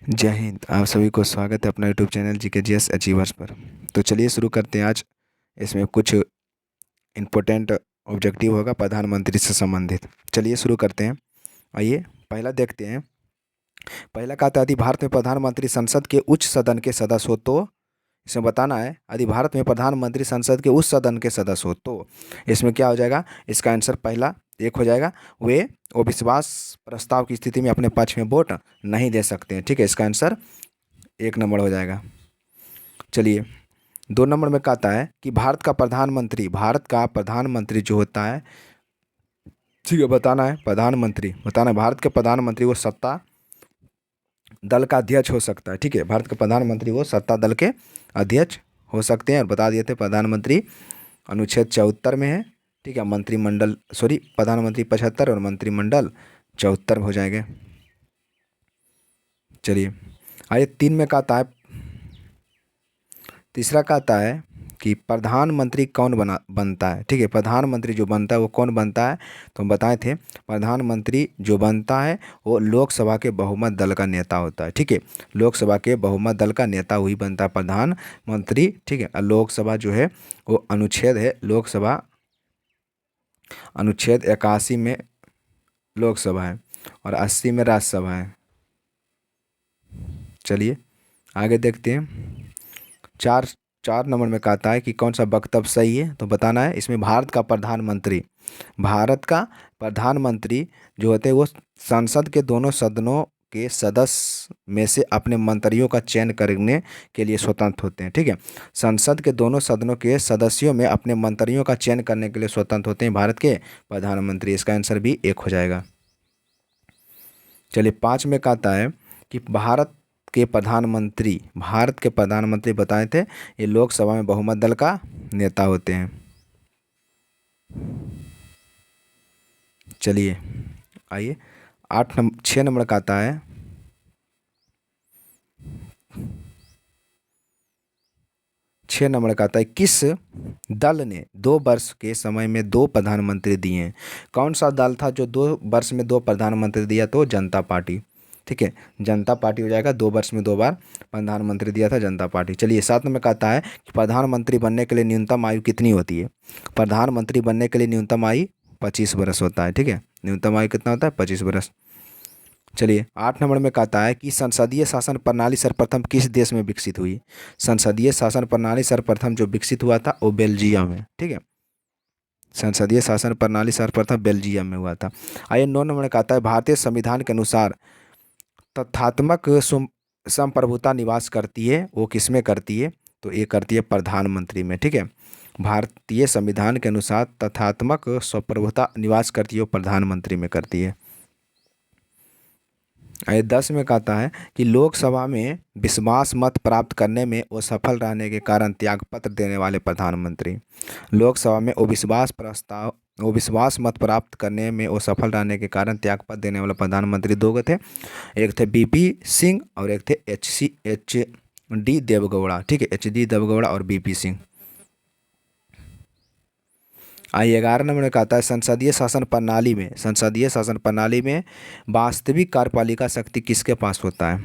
जय हिंद। आप सभी को स्वागत है अपना यूट्यूब चैनल GKGS अचीवर्स पर। तो चलिए शुरू करते हैं आज। इसमें कुछ इम्पोर्टेंट ऑब्जेक्टिव होगा प्रधानमंत्री से संबंधित। चलिए शुरू करते हैं। आइए पहला देखते हैं। पहला कहा था, यदि भारत में प्रधानमंत्री संसद के उच्च सदन के सदस्य हो तो, इसमें बताना है यदि भारत में प्रधानमंत्री संसद के उच्च सदन के सदस्य हो तो इसमें क्या हो जाएगा। इसका आंसर पहला एक हो जाएगा। वे अविश्वास प्रस्ताव की स्थिति में अपने पक्ष में वोट नहीं दे सकते हैं। ठीक है, इसका आंसर एक नंबर हो जाएगा। चलिए 2 नंबर में कहता है कि भारत का प्रधानमंत्री जो होता है, ठीक है, बताना है भारत के प्रधानमंत्री वो सत्ता दल का अध्यक्ष हो सकता है। ठीक है, भारत के प्रधानमंत्री वो सत्ता दल के अध्यक्ष हो सकते हैं। और बता दिए थे प्रधानमंत्री अनुच्छेद 74 में है। ठीक है, मंत्रिमंडल प्रधानमंत्री 75 और मंत्रिमंडल 74 हो जाएंगे। चलिए आइए 3 में कहता है, तीसरा कहता है कि प्रधानमंत्री कौन बनता है। ठीक है, प्रधानमंत्री जो बनता है वो कौन बनता है, तो हम बताए थे प्रधानमंत्री जो बनता है वो लोकसभा के बहुमत दल का नेता होता है। ठीक है, लोकसभा के बहुमत दल का नेता वही बनता है प्रधानमंत्री। ठीक है, और लोकसभा जो है वो अनुच्छेद है, लोकसभा अनुच्छेद 81 में लोकसभा है और 80 में राज्यसभा है। चलिए आगे देखते हैं। चार 4 नंबर में कहता है कि कौन सा वक्तव्य सही है, तो बताना है। इसमें भारत का प्रधानमंत्री जो होते हैं वो संसद के दोनों सदनों के सदस्य में से अपने मंत्रियों का चयन करने के लिए स्वतंत्र होते हैं। ठीक है, संसद के दोनों सदनों के सदस्यों में अपने मंत्रियों का चयन करने के लिए स्वतंत्र होते हैं भारत के प्रधानमंत्री। इसका आंसर भी एक हो जाएगा। चलिए 5 में कहता है कि भारत के प्रधानमंत्री बताए थे ये लोकसभा में बहुमत दल का नेता होते हैं। चलिए आइए 6 नंबर का आता है, 6 नंबर का आता है किस दल ने 2 वर्ष के समय में 2 प्रधानमंत्री दिए हैं। कौन सा दल था जो 2 वर्ष में 2 प्रधानमंत्री दिया, तो जनता पार्टी। ठीक है, जनता पार्टी हो जाएगा। 2 वर्ष में 2 बार प्रधानमंत्री दिया था जनता पार्टी। चलिए 7 में कहता है कि प्रधानमंत्री बनने के लिए न्यूनतम आयु कितनी होती है। प्रधानमंत्री बनने के लिए न्यूनतम आयु 25 वर्ष होता है। ठीक है, न्यूनतम आयु कितना होता है, 25 वर्ष। चलिए 8 नंबर में कहता है कि संसदीय शासन प्रणाली सर्वप्रथम किस देश में विकसित हुई। संसदीय शासन प्रणाली सर्वप्रथम जो विकसित हुआ था वो बेल्जियम में। ठीक है, संसदीय शासन प्रणाली सर्वप्रथम बेल्जियम में हुआ था। आइए 9 नंबर में कहता है भारतीय संविधान के अनुसार तथ्यात्मक संप्रभुता निवास करती है, वो किस में करती है, तो ये करती है प्रधानमंत्री में। ठीक है, भारतीय संविधान के अनुसार तथ्यात्मक संप्रभुता निवास करती है वो प्रधानमंत्री में करती है। 10 में कहता है कि लोकसभा में विश्वास मत प्राप्त करने में असफल रहने के कारण त्यागपत्र देने वाले प्रधानमंत्री। लोकसभा में अविश्वास मत प्राप्त करने में असफल रहने के कारण त्यागपत्र देने वाले प्रधानमंत्री 2 थे। एक थे BP सिंह और एक थे HD देवगौड़ा। ठीक है, HD देवगौड़ा और BP सिंह। आइए 11 नंबर में कहता है संसदीय शासन प्रणाली में वास्तविक कार्यपालिका शक्ति किसके पास होता है,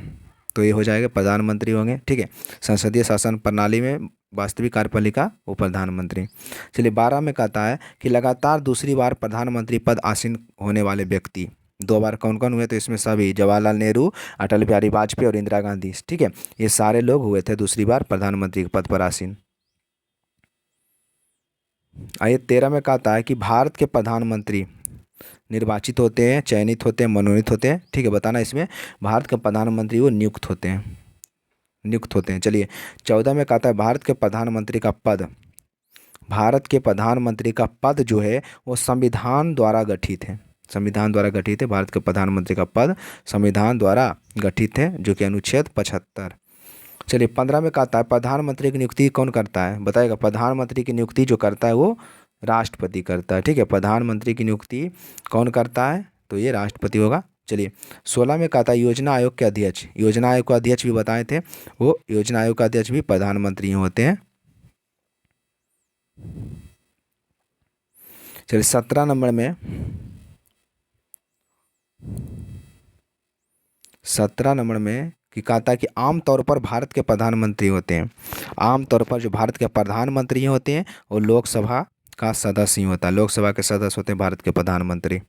तो ये हो जाएगा प्रधानमंत्री होंगे। ठीक है, संसदीय शासन प्रणाली में वास्तविक कार्यपालिका वो प्रधानमंत्री। चलिए 12 में कहता है कि लगातार दूसरी बार प्रधानमंत्री पद आसीन होने वाले व्यक्ति 2 बार कौन कौन हुए, तो इसमें सभी जवाहरलाल नेहरू, अटल बिहारी वाजपेयी और इंदिरा गांधी। ठीक है, ये सारे लोग हुए थे दूसरी बार प्रधानमंत्री के पद पर आसीन। आइए 13 में कहता है कि भारत के प्रधानमंत्री निर्वाचित होते हैं, चयनित होते हैं, मनोनीत होते हैं। ठीक है, बताना इसमें भारत के प्रधानमंत्री वो नियुक्त होते हैं। चलिए 14 में कहता है भारत के प्रधानमंत्री का पद जो है वो संविधान द्वारा गठित है। भारत के प्रधानमंत्री का पद संविधान द्वारा गठित है, जो कि अनुच्छेद 75। चलिए 15 में कहता है प्रधानमंत्री की नियुक्ति कौन करता है, बताएगा। प्रधानमंत्री की नियुक्ति जो करता है वो राष्ट्रपति करता है। ठीक है, प्रधानमंत्री की नियुक्ति कौन करता है, तो ये राष्ट्रपति होगा। चलिए 16 में कहता है योजना आयोग के अध्यक्ष भी बताए थे, वो योजना आयोग का अध्यक्ष भी प्रधानमंत्री होते हैं। चलिए 17 नंबर में कि कहता है कि आमतौर पर भारत के प्रधानमंत्री होते हैं, आमतौर पर जो भारत के प्रधानमंत्री होते हैं वो लोकसभा का सदस्य ही होता है, लोकसभा के सदस्य होते हैं भारत के प्रधानमंत्री।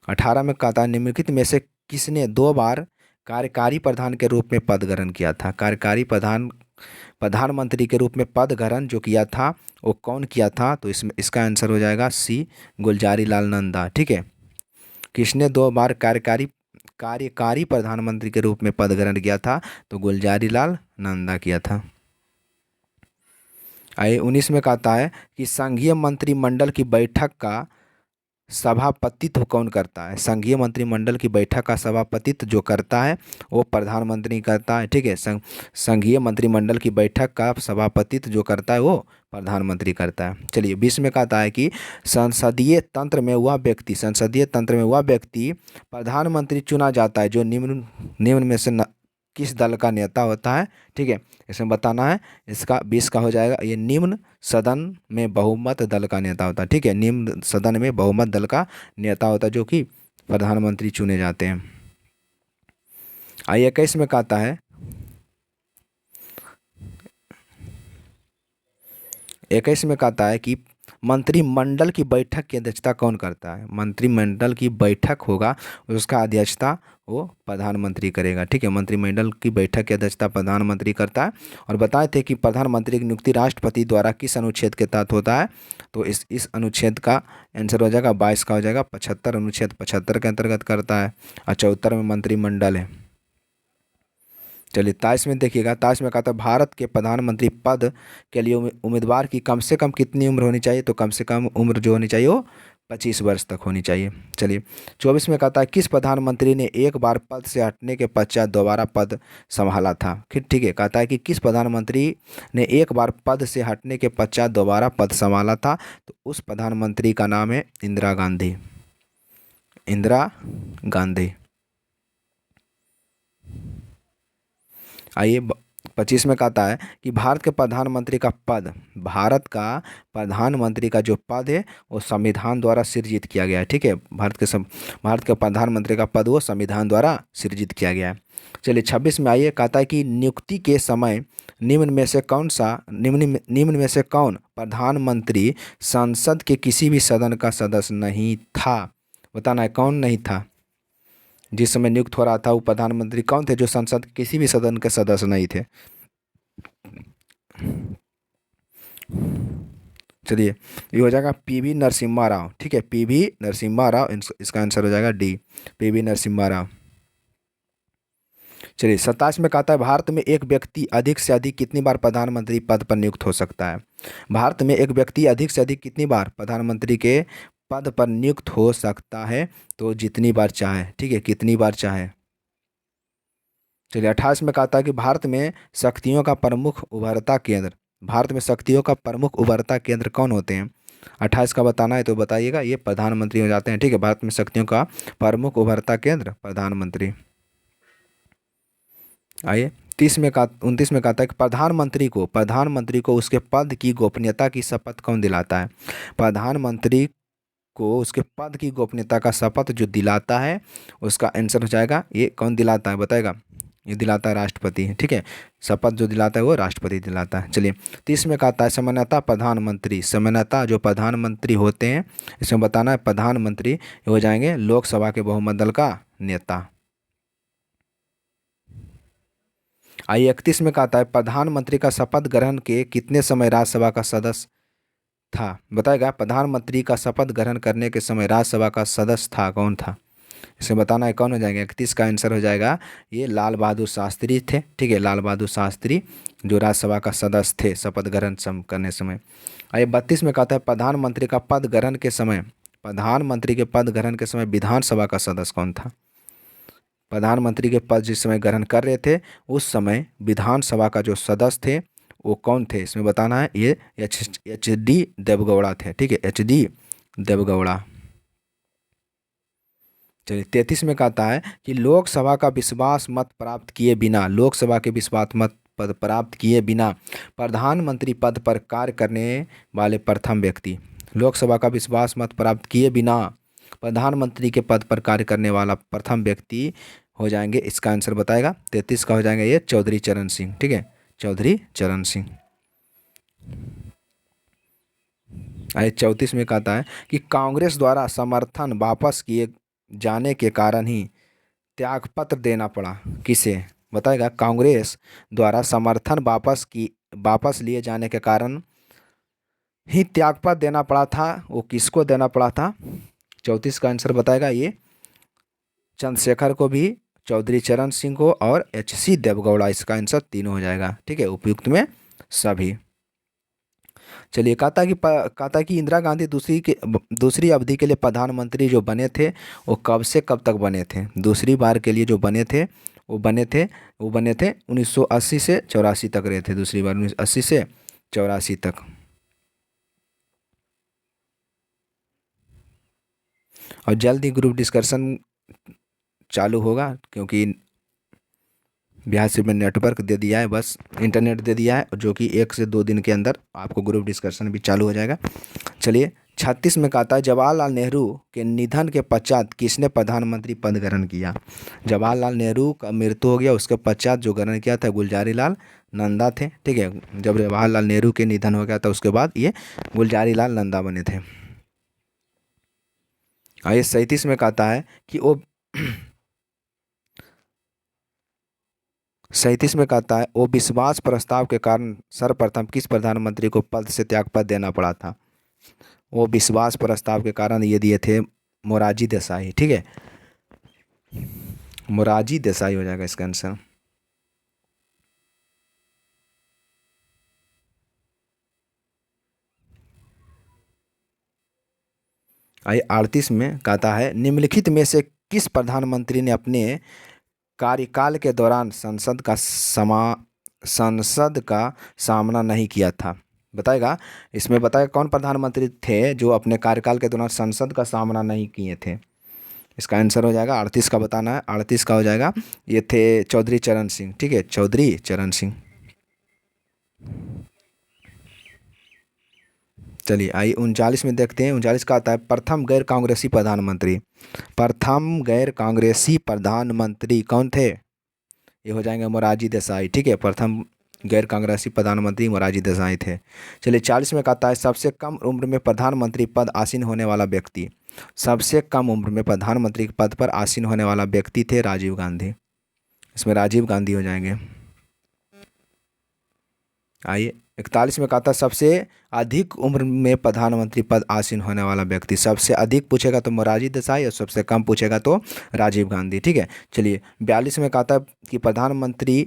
18 में कहता है निम्नलिखित में से किसने 2 बार कार्यकारी प्रधान के रूप में पद ग्रहण किया था। कार्यकारी प्रधानमंत्री के रूप में पद ग्रहण जो किया था वो कौन किया था, तो इसमें इसका आंसर हो जाएगा सी, गुलजारी लाल नंदा। ठीक है, किसने 2 बार कार्यकारी प्रधानमंत्री के रूप में पद ग्रहण किया था, तो गुलजारी लाल नंदा किया था। आइए 19 में कहता है कि संघीय मंत्रिमंडल की बैठक का सभापतित्व कौन करता है। संघीय मंत्रिमंडल की बैठक का सभापतित्व जो करता है वो प्रधानमंत्री करता है। ठीक है, संघीय मंत्रिमंडल की बैठक का सभापतित्व जो करता है वो प्रधानमंत्री करता है। चलिए 20 में कहता है कि संसदीय तंत्र में वह व्यक्ति प्रधानमंत्री चुना जाता है जो निम्न में से किस दल का नेता होता है। ठीक है, इसमें बताना है। इसका 20 का हो जाएगा ये निम्न सदन में बहुमत दल का नेता होता है। ठीक है, निम्न सदन में बहुमत दल का नेता होता है जो कि प्रधानमंत्री चुने जाते हैं। आइए 21 में कहता है 21 में कहता है कि मंत्रिमंडल की बैठक की अध्यक्षता कौन करता है। मंत्रिमंडल की बैठक होगा उसका अध्यक्षता वो प्रधानमंत्री करेगा। ठीक है, मंत्रिमंडल की बैठक की अध्यक्षता प्रधानमंत्री करता है। और बताए थे कि प्रधानमंत्री की नियुक्ति राष्ट्रपति द्वारा किस अनुच्छेद के तहत होता है, तो इस अनुच्छेद का आंसर हो जाएगा 22 का हो जाएगा 75, अनुच्छेद 75 के अंतर्गत करता है। और 74 में मंत्रिमंडल है। चलिए 23 में देखिएगा, 23 में कहता है भारत के प्रधानमंत्री पद के लिए उम्मीदवार की कम से कम कितनी उम्र होनी चाहिए, तो कम से कम उम्र जो होनी चाहिए वो 25 वर्ष तक होनी चाहिए। चलिए 24 में कहता है किस प्रधानमंत्री ने एक बार पद से हटने के पश्चात दोबारा पद संभाला था। फिर ठीक है, कहता है कि किस प्रधानमंत्री ने एक बार पद से हटने के पश्चात दोबारा पद संभाला था, तो उस प्रधानमंत्री का नाम है इंदिरा गांधी। इंदिरा गांधी। आइए 25 में कहता है कि भारत के प्रधानमंत्री का जो पद है वो संविधान द्वारा सृजित किया गया है। ठीक है, भारत के प्रधानमंत्री का पद वो संविधान द्वारा सृजित किया गया है। चलिए 26 में आइए, कहता है कि नियुक्ति के समय निम्न में से कौन प्रधानमंत्री संसद के किसी भी सदन का सदस्य नहीं था। बताना है कौन नहीं था। जिस समय नियुक्त हो रहा था वो प्रधानमंत्री कौन थे जो संसद के किसी भी सदन के सदस्य नहीं थे। चलिए ये हो जाएगा पीवी नरसिम्हा राव। ठीक है, पीवी नरसिम्हा राव, इसका आंसर हो जाएगा डी, पीवी नरसिम्हा राव। चलिए 27 में कहता है भारत में एक व्यक्ति अधिक से अधिक कितनी बार प्रधानमंत्री पद पर नियुक्त हो सकता है। भारत में एक व्यक्ति अधिक से अधिक कितनी बार प्रधानमंत्री के पद पर नियुक्त हो सकता है, तो जितनी बार चाहे। ठीक है, कितनी बार चाहे। चलिए 28 में कहता है कि भारत में शक्तियों का प्रमुख उभरता केंद्र कौन होते हैं। 28 का बताना है तो बताइएगा, ये प्रधानमंत्री हो जाते हैं। ठीक है, भारत में शक्तियों का प्रमुख उभरता केंद्र प्रधानमंत्री। आइए 29 में कहता है कि प्रधानमंत्री को उसके पद की गोपनीयता की शपथ कौन दिलाता है। प्रधानमंत्री को उसके पद की गोपनीयता का शपथ जो दिलाता है उसका आंसर हो जाएगा, ये कौन दिलाता है बताएगा, ये दिलाता है राष्ट्रपति। ठीक है, शपथ जो दिलाता है वो राष्ट्रपति दिलाता है। चलिए 30 में कहता है सामान्यतः जो प्रधानमंत्री होते हैं, इसमें बताना है प्रधानमंत्री हो जाएंगे लोकसभा के बहुमत दल का नेता। आइए 31 में कहता है प्रधानमंत्री का शपथ ग्रहण के कितने समय राज्यसभा का सदस्य था। बताएगा प्रधानमंत्री का शपथ ग्रहण करने के समय राज्यसभा का सदस्य था कौन था, इसे बताना है कौन हो जाएगा। 31 का आंसर हो जाएगा ये लाल बहादुर शास्त्री थे। ठीक है, लाल बहादुर शास्त्री जो राज्यसभा का सदस्य थे शपथ ग्रहण करने समय। आइए 32 में कहता है प्रधानमंत्री के पद ग्रहण के समय विधानसभा का सदस्य कौन था। प्रधानमंत्री के पद जिस समय ग्रहण कर रहे थे उस समय विधानसभा का जो सदस्य थे वो कौन थे, इसमें बताना है ये एच डी देवगौड़ा थे। ठीक है, एच डी देवगौड़ा। चलिए 33 में कहता है कि लोकसभा के विश्वास मत प्राप्त किए बिना प्रधानमंत्री पद पर कार्य करने वाले प्रथम व्यक्ति। लोकसभा का विश्वास मत प्राप्त किए बिना प्रधानमंत्री के पद पर कार्य करने वाला प्रथम व्यक्ति हो जाएंगे, इसका आंसर बताएगा 33 का हो जाएगा ये चौधरी चरण सिंह। ठीक है, चौधरी चरण सिंह। आइए 34 में कहता है कि कांग्रेस द्वारा समर्थन वापस किए जाने के कारण ही त्यागपत्र देना पड़ा। किसे? बताएगा। कांग्रेस द्वारा समर्थन वापस लिए जाने के कारण ही त्यागपत्र देना पड़ा था। वो किसको देना पड़ा था? 34 का आंसर बताएगा ये चंद्रशेखर को भी, चौधरी चरण सिंह को और H.C. देवगौड़ा। इसका आंसर तीनों हो जाएगा। ठीक है, उपयुक्त में सभी। चलिए, कहता कि इंदिरा गांधी दूसरी अवधि के लिए प्रधानमंत्री जो बने थे वो कब से कब तक बने थे? दूसरी बार के लिए जो बने थे वो बने थे 1980 से 84 तक रहे थे। दूसरी बार 1980 से 84 तक। और जल्द ही ग्रुप डिस्कशन चालू होगा, क्योंकि बिहार सिविल नेटवर्क दे दिया है, बस इंटरनेट दे दिया है, जो कि 1 से 2 दिन के अंदर आपको ग्रुप डिस्कशन भी चालू हो जाएगा। चलिए 36 में कहता है जवाहरलाल नेहरू के निधन के पश्चात किसने प्रधानमंत्री पद ग्रहण किया? जवाहरलाल नेहरू का मृत्यु हो गया, उसके पश्चात जो ग्रहण किया था गुलजारी लाल नंदा थे। ठीक है, जब जवाहरलाल नेहरू के निधन हो गया था उसके बाद ये गुलजारी लाल नंदा बने थे। आइए 37 में कहता है कि वो 37 में कहता है वो विश्वास प्रस्ताव के कारण सर्वप्रथम किस प्रधानमंत्री को पद से त्यागपत्र देना पड़ा था? वो विश्वास प्रस्ताव के कारण ये दिए थे मोरारजी देसाई। ठीक है, मोरारजी देसाई हो जाएगा इसका आंसर। आइए 38 में कहता है निम्नलिखित में से किस प्रधानमंत्री ने अपने कार्यकाल के दौरान संसद का सामना नहीं किया था? बताएगा। इसमें बताएगा कौन प्रधानमंत्री थे जो अपने कार्यकाल के दौरान संसद का सामना नहीं किए थे? इसका आंसर हो जाएगा 38 का बताना है। 38 का हो जाएगा ये थे चौधरी चरण सिंह। ठीक है, चौधरी चरण सिंह। चलिए आइए 39 में देखते हैं। 39 का आता है प्रथम गैर कांग्रेसी प्रधानमंत्री। प्रथम गैर कांग्रेसी प्रधानमंत्री कौन थे? ये हो जाएंगे मोरारजी देसाई। ठीक है, प्रथम गैर कांग्रेसी प्रधानमंत्री मोरारजी देसाई थे। चलिए 40 में कहता है सबसे कम उम्र में प्रधानमंत्री पद आसीन होने वाला व्यक्ति। सबसे कम उम्र में प्रधानमंत्री के पद पर आसीन होने वाला व्यक्ति थे राजीव गांधी। इसमें राजीव गांधी हो जाएंगे। आइए 41 में कहता है सबसे अधिक उम्र में प्रधानमंत्री पद आसीन होने वाला व्यक्ति। सबसे अधिक पूछेगा तो मोरारजी देसाई और सबसे कम पूछेगा तो राजीव गांधी। ठीक है, चलिए 42 में कहता है कि प्रधानमंत्री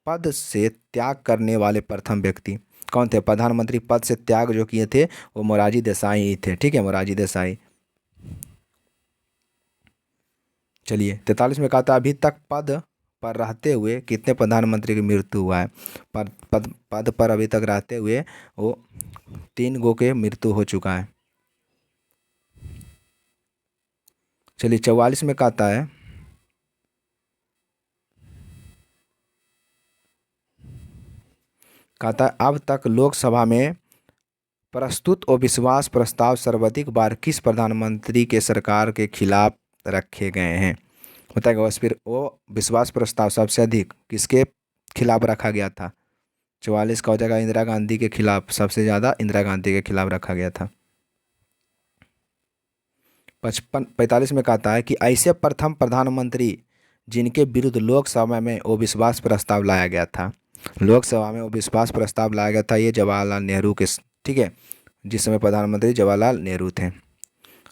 पद से त्याग करने वाले प्रथम व्यक्ति कौन थे? प्रधानमंत्री पद से त्याग जो किए थे वो मोरारजी देसाई ही थे। ठीक है, मोरारजी देसाई। चलिए 43 में कहता है अभी तक पद पर रहते हुए कितने प्रधानमंत्री की मृत्यु हुआ है? पद पर अभी तक रहते हुए वो 3 गो के मृत्यु हो चुका है। चलिए 44 में कहता है अब तक लोकसभा में प्रस्तुत अविश्वास प्रस्ताव सर्वाधिक बार किस प्रधानमंत्री के सरकार के खिलाफ रखे गए हैं? बताएगा। बस फिर वो विश्वास प्रस्ताव सबसे अधिक किसके खिलाफ रखा गया था? 44 का हो जाएगा इंदिरा गांधी के खिलाफ। सबसे ज़्यादा इंदिरा गांधी के खिलाफ रखा गया था। 45 में कहता है कि ऐसे प्रथम प्रधानमंत्री जिनके विरुद्ध लोकसभा में अविश्वास प्रस्ताव लाया गया था। लोकसभा में अविश्वास प्रस्ताव लाया गया था ये जवाहरलाल नेहरू के। ठीक है, जिस समय प्रधानमंत्री जवाहरलाल नेहरू थे।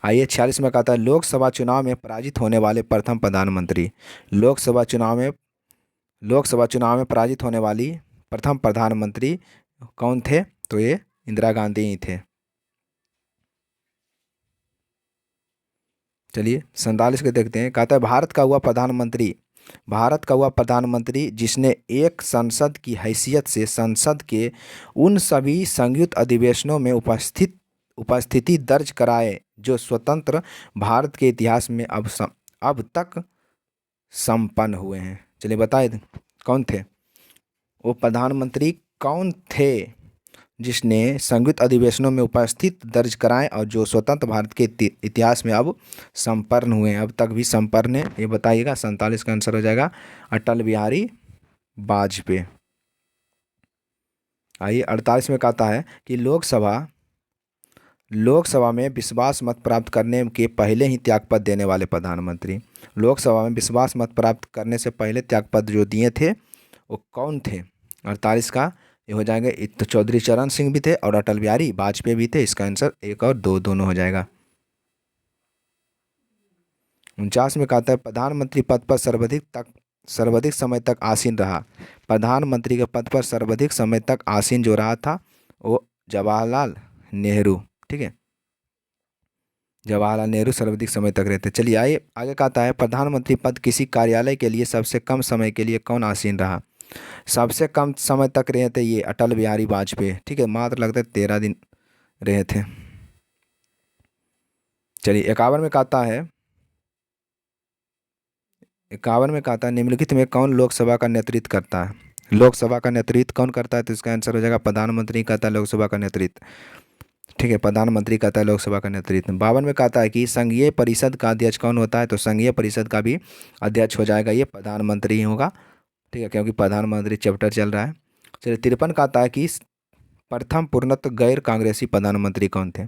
आइए 46 में कहता है लोकसभा चुनाव में पराजित होने वाले प्रथम प्रधानमंत्री। लोकसभा चुनाव में पराजित होने वाली प्रथम प्रधानमंत्री कौन थे? तो ये इंदिरा गांधी ही थे। चलिए 47 के देखते हैं। कहता है भारत का हुआ प्रधानमंत्री जिसने एक संसद की हैसियत से संसद के उन सभी संयुक्त अधिवेशनों में उपस्थिति दर्ज कराए जो स्वतंत्र भारत के इतिहास में अब तक संपन्न हुए हैं। चलिए बताए कौन थे? वो प्रधानमंत्री कौन थे जिसने संयुक्त अधिवेशनों में उपस्थित दर्ज कराए और जो स्वतंत्र भारत के इतिहास में अब संपन्न हुए हैं, अब तक भी संपन्न है, ये बताइएगा। 47 का आंसर हो जाएगा अटल बिहारी वाजपेयी। आइए 48 में कहता है कि लोकसभा में विश्वास मत प्राप्त करने के पहले ही त्यागपत्र देने वाले प्रधानमंत्री। लोकसभा में विश्वास मत प्राप्त करने से पहले त्यागपत्र जो दिए थे वो कौन थे? 48 का ये हो जाएगा, तो चौधरी चरण सिंह भी थे और अटल बिहारी वाजपेयी भी थे। इसका आंसर 1 और 2 दोनों हो जाएगा। 49 में कहता है प्रधानमंत्री पद पर सर्वाधिक समय तक आसीन रहा। प्रधानमंत्री के पद पर सर्वाधिक समय तक आसीन जो रहा था वो जवाहरलाल नेहरू। ठीक है, जवाहरलाल नेहरू सर्वाधिक समय तक रहते। चलिए आगे कहता है प्रधानमंत्री पद किसी कार्यालय के लिए सबसे कम समय के लिए कौन आसीन रहा? सबसे कम समय तक रहे थे ये अटल बिहारी वाजपेयी। ठीक है, मात्र लगता है 13 दिन रहे थे। चलिए 51 में कहता है निम्नलिखित में कौन लोकसभा का नेतृत्व करता है? लोकसभा का नेतृत्व कौन करता है? तो इसका आंसर हो जाएगा प्रधानमंत्री करता है लोकसभा का नेतृत्व। ठीक है, प्रधानमंत्री करता है लोकसभा का नेतृत्व। 52 में कहता है कि संघीय परिषद का अध्यक्ष कौन होता है? तो संघीय परिषद का भी अध्यक्ष हो जाएगा ये प्रधानमंत्री ही होगा। ठीक है, क्योंकि प्रधानमंत्री चैप्टर चल रहा है। चलिए 53 कहता है कि प्रथम पूर्णतः गैर कांग्रेसी प्रधानमंत्री कौन थे?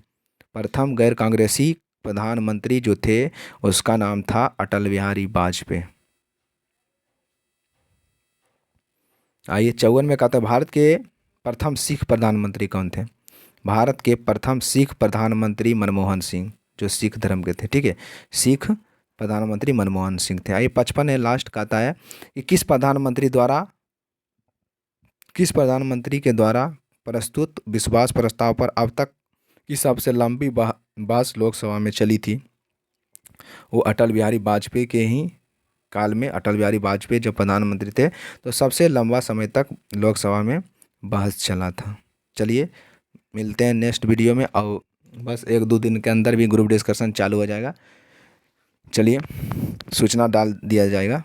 प्रथम गैर कांग्रेसी प्रधानमंत्री जो थे उसका नाम था अटल बिहारी वाजपेयी। आइए 54 में कहता है भारत के प्रथम सिख प्रधानमंत्री कौन थे? भारत के प्रथम सिख प्रधानमंत्री मनमोहन सिंह, जो सिख धर्म के थे। ठीक है, सिख प्रधानमंत्री मनमोहन सिंह थे। आइए 55 है, लास्ट कहता है कि किस प्रधानमंत्री के द्वारा प्रस्तुत विश्वास प्रस्ताव पर अब तक की सबसे लंबी बहस लोकसभा में चली थी? वो अटल बिहारी वाजपेयी के ही काल में, अटल बिहारी वाजपेयी जब प्रधानमंत्री थे तो सबसे लंबा समय तक लोकसभा में बहस चला था। चलिए मिलते हैं नेक्स्ट वीडियो में, और बस 1-2 दिन के अंदर भी ग्रुप डिस्कशन चालू हो जाएगा। चलिए सूचना डाल दिया जाएगा।